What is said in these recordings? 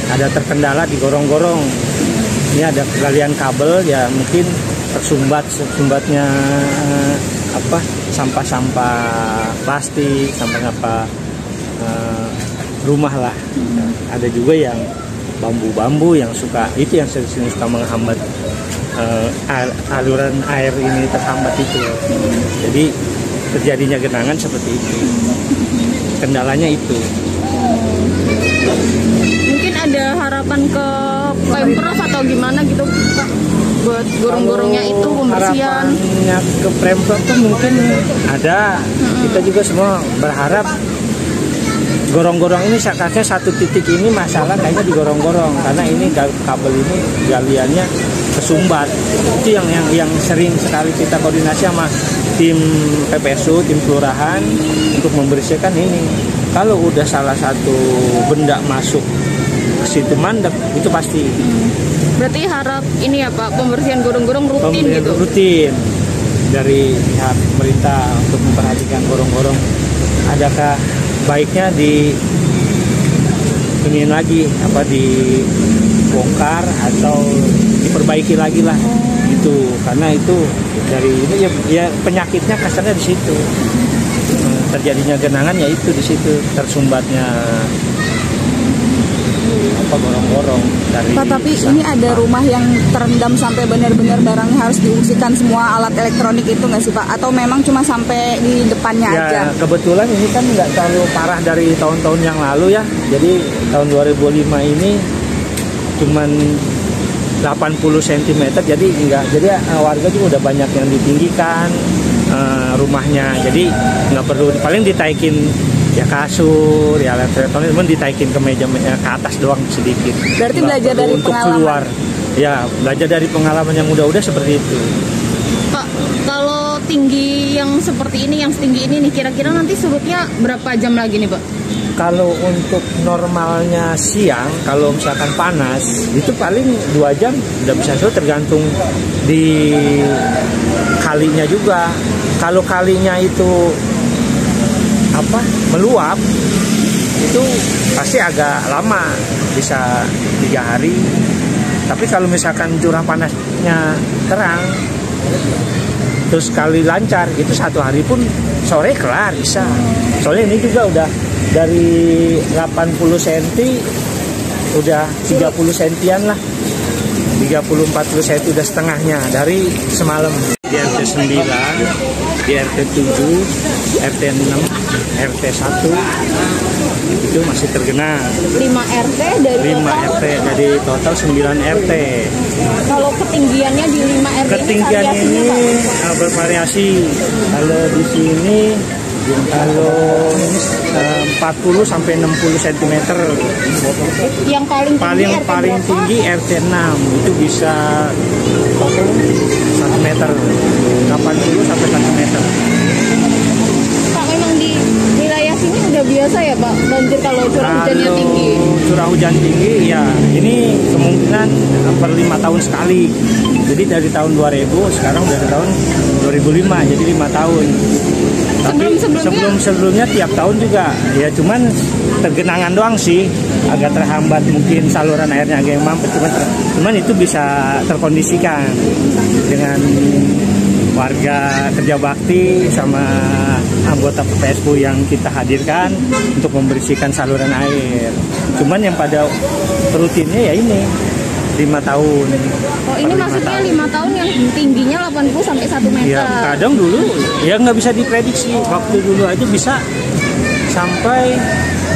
ada terkendala di gorong-gorong. Ini ada galian kabel ya, mungkin tersumbatnya sampah-sampah plastik, sampah-sampah rumah lah. Ada juga yang bambu-bambu yang yang sering suka menghambat aliran air ini, terhambat itu. Jadi terjadinya genangan seperti itu. Kendalanya itu. Mungkin ada harapan ke Pemprov atau gimana gitu Pak, buat gorong-gorongnya itu pembersihan? Harapannya ke Pemprov tuh mungkin ada. Kita juga semua berharap gorong-gorong ini sakatnya satu titik ini masalah kayaknya di gorong-gorong, karena ini kabel ini galiannya kesumbat. Itu yang sering sekali kita koordinasi sama tim PPSU, tim kelurahan untuk membersihkan ini. Kalau udah salah satu benda masuk ke situ mandek, itu pasti. Berarti harap ini ya Pak, pembersihan gorong-gorong rutin gitu? Rutin dari pihak pemerintah untuk memperhatikan gorong-gorong. Adakah baiknya dibongkar atau diperbaiki lagi lah gitu, karena itu dari ini ya penyakitnya kasarnya di situ. Terjadinya genangan ya itu di situ, tersumbatnya gorong-gorong dari Pak, tapi sampah. Ini ada rumah yang terendam sampai benar-benar barangnya harus diungsikan, semua alat elektronik itu nggak sih Pak? Atau memang cuma sampai di depannya aja? Kebetulan ini kan nggak terlalu parah dari tahun-tahun yang lalu ya. Jadi tahun 2005 ini cuman 80 cm, jadi warga juga udah banyak yang ditinggikan rumahnya. Jadi nggak perlu, paling ditaikin ya kasur, ya alat elektronik, cuman ditaikin ke meja ke atas doang sedikit. Berarti belajar dari untuk pengalaman. Keluar. Ya, belajar dari pengalaman yang udah seperti itu. Pak, kalau tinggi yang seperti ini, yang setinggi ini nih, kira-kira nanti surutnya berapa jam lagi nih Pak? Kalau untuk normalnya siang, kalau misalkan panas, itu paling 2 jam udah bisa surut, tergantung di kalinya juga. Kalau kalinya itu meluap, itu pasti agak lama, bisa 3 hari. Tapi kalau misalkan curah panasnya terang, terus kali lancar, itu 1 hari pun sore kelar bisa. Soalnya ini juga udah dari 80 cm udah 30 cm lah, 30-40 cm udah setengahnya dari semalam. Di RT 9, di RT 7, RT 6, RT 1 itu masih tergenang. 5 RT dari 5 RT dari total 9 RT. Kalau ketinggiannya di 5 RT ketinggian ini bervariasi. Kalau di sini kalau 40 sampai 60 cm. Yang paling tinggi RT 6 itu bisa 1 meter, 80 sampai 1 meter. Pak, memang di wilayah sini udah biasa ya Pak banjir kalau curah hujannya tinggi? Curah hujan tinggi ya, ini kemungkinan per 5 tahun sekali. Jadi dari tahun 2000 sekarang udah tahun 2005, jadi 5 tahun. Tapi sebelumnya tiap tahun juga ya, cuman tergenangan doang sih, agak terhambat, mungkin saluran airnya agak mampet, cuman itu bisa terkondisikan dengan warga kerja bakti sama anggota PPSU yang kita hadirkan untuk membersihkan saluran air. Cuman yang pada rutinnya ya ini 5 tahun. Oh, ini maksudnya 5 tahun yang tingginya 80 sampai 1 meter. Ya, kadang dulu ya nggak bisa diprediksi. Waktu dulu aja bisa sampai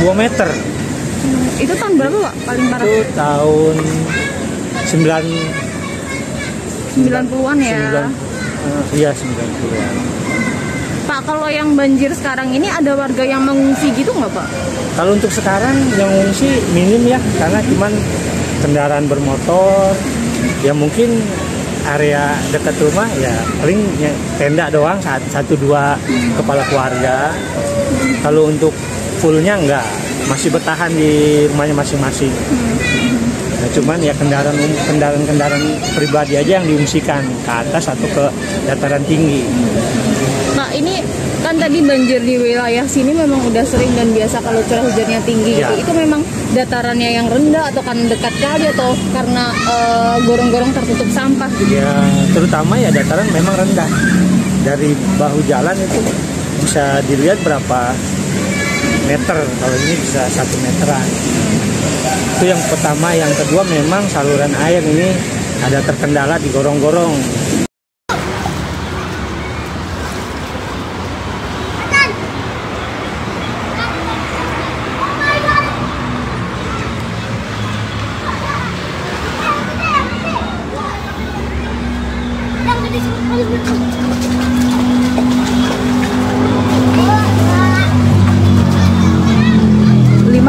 2 meter. Itu tahun berapa Pak paling parah? Itu tahun 90-an ya. Iya, 90-an. Pak, kalau yang banjir sekarang ini ada warga yang mengungsi gitu nggak Pak? Kalau untuk sekarang yang mengungsi minim ya, karena cuman kendaraan bermotor, ya mungkin area dekat rumah ya paling tenda doang, 1-2 kepala keluarga. Kalau untuk fullnya enggak, masih bertahan di rumahnya masing-masing. Nah, cuman ya kendaraan pribadi aja yang diungsikan ke atas atau ke dataran tinggi. Nah, ini Kan tadi banjir di wilayah sini memang udah sering dan biasa kalau curah hujannya tinggi Ya. gitu. Itu memang datarannya yang rendah atau kan dekat kali atau karena gorong-gorong tertutup sampah gitu. Ya, terutama ya dataran memang rendah. Dari bahu jalan itu bisa dilihat berapa meter, kalau ini bisa 1 meteran. Itu yang pertama. Yang kedua memang saluran air ini ada terkendala di gorong-gorong.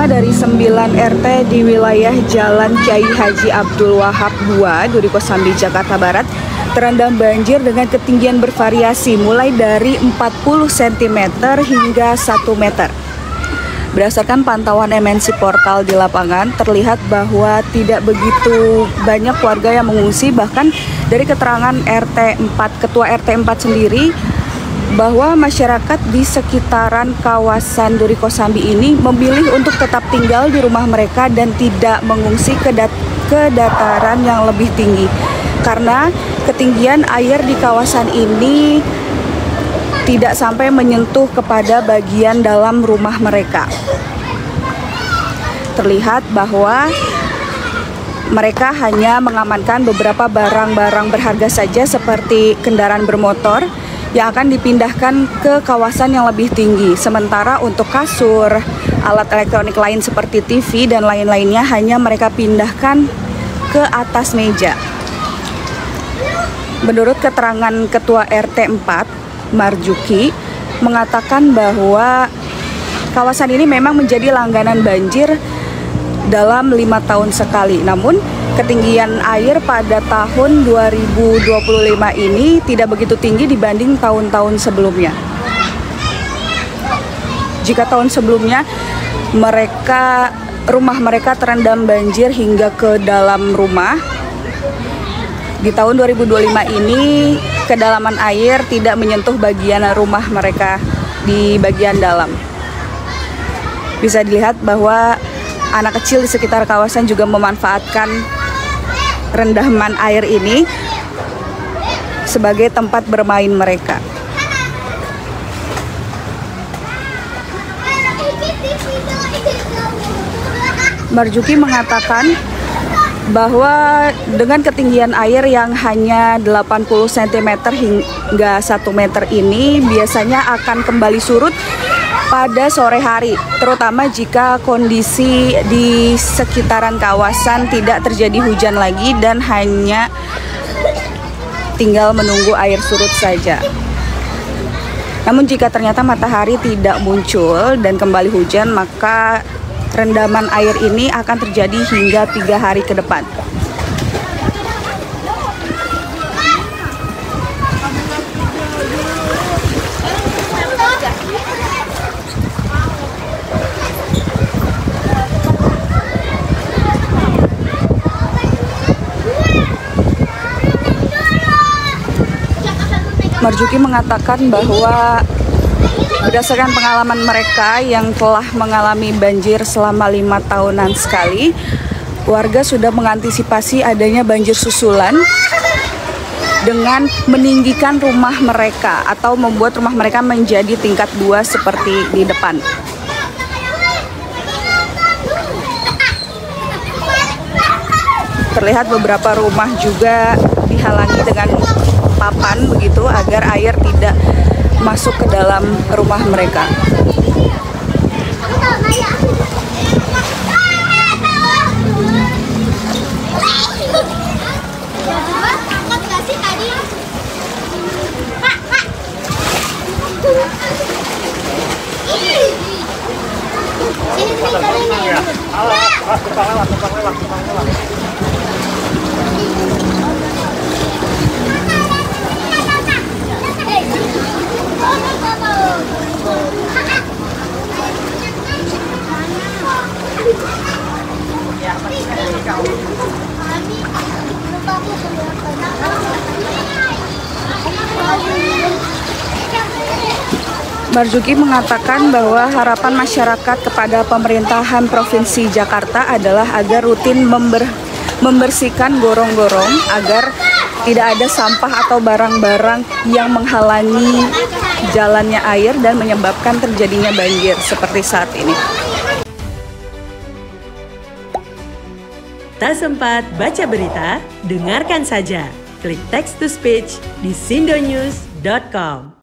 Dari 9 RT di wilayah Jalan Kiai Haji Abdul Wahab 2, Duri Kosambi, Jakarta Barat terendam banjir dengan ketinggian bervariasi mulai dari 40 cm hingga 1 meter. Berdasarkan pantauan MNC Portal di lapangan, terlihat bahwa tidak begitu banyak warga yang mengungsi, bahkan dari keterangan Ketua RT 4 sendiri, bahwa masyarakat di sekitaran kawasan Duri Kosambi ini memilih untuk tetap tinggal di rumah mereka dan tidak mengungsi ke dataran yang lebih tinggi karena ketinggian air di kawasan ini tidak sampai menyentuh kepada bagian dalam rumah mereka. Terlihat bahwa mereka hanya mengamankan beberapa barang-barang berharga saja seperti kendaraan bermotor yang akan dipindahkan ke kawasan yang lebih tinggi. Sementara untuk kasur, alat elektronik lain seperti TV dan lain-lainnya hanya mereka pindahkan ke atas meja. Menurut keterangan Ketua RT 4, Marjuki, mengatakan bahwa kawasan ini memang menjadi langganan banjir dalam 5 tahun sekali. Namun ketinggian air pada tahun 2025 ini tidak begitu tinggi dibanding tahun-tahun sebelumnya. Jika tahun sebelumnya rumah mereka terendam banjir hingga ke dalam rumah, di tahun 2025 ini kedalaman air tidak menyentuh bagian rumah mereka di bagian dalam. Bisa dilihat bahwa anak kecil di sekitar kawasan juga memanfaatkan rendaman air ini sebagai tempat bermain mereka. Marjuki mengatakan bahwa dengan ketinggian air yang hanya 80 cm hingga 1 meter ini biasanya akan kembali surut pada sore hari, terutama jika kondisi di sekitaran kawasan tidak terjadi hujan lagi dan hanya tinggal menunggu air surut saja. Namun jika ternyata matahari tidak muncul dan kembali hujan, maka rendaman air ini akan terjadi hingga 3 hari ke depan. Marjuki mengatakan bahwa berdasarkan pengalaman mereka yang telah mengalami banjir selama 5 tahunan sekali, warga sudah mengantisipasi adanya banjir susulan dengan meninggikan rumah mereka atau membuat rumah mereka menjadi tingkat 2 seperti di depan. Terlihat beberapa rumah juga dihalangi dengan papan begitu agar air tidak masuk ke dalam rumah mereka. Marzuki mengatakan bahwa harapan masyarakat kepada pemerintahan Provinsi Jakarta adalah agar rutin membersihkan gorong-gorong agar tidak ada sampah atau barang-barang yang menghalangi jalannya air dan menyebabkan terjadinya banjir seperti saat ini. Tak sempat baca berita? Dengarkan saja. Klik text to speech di sindonews.com.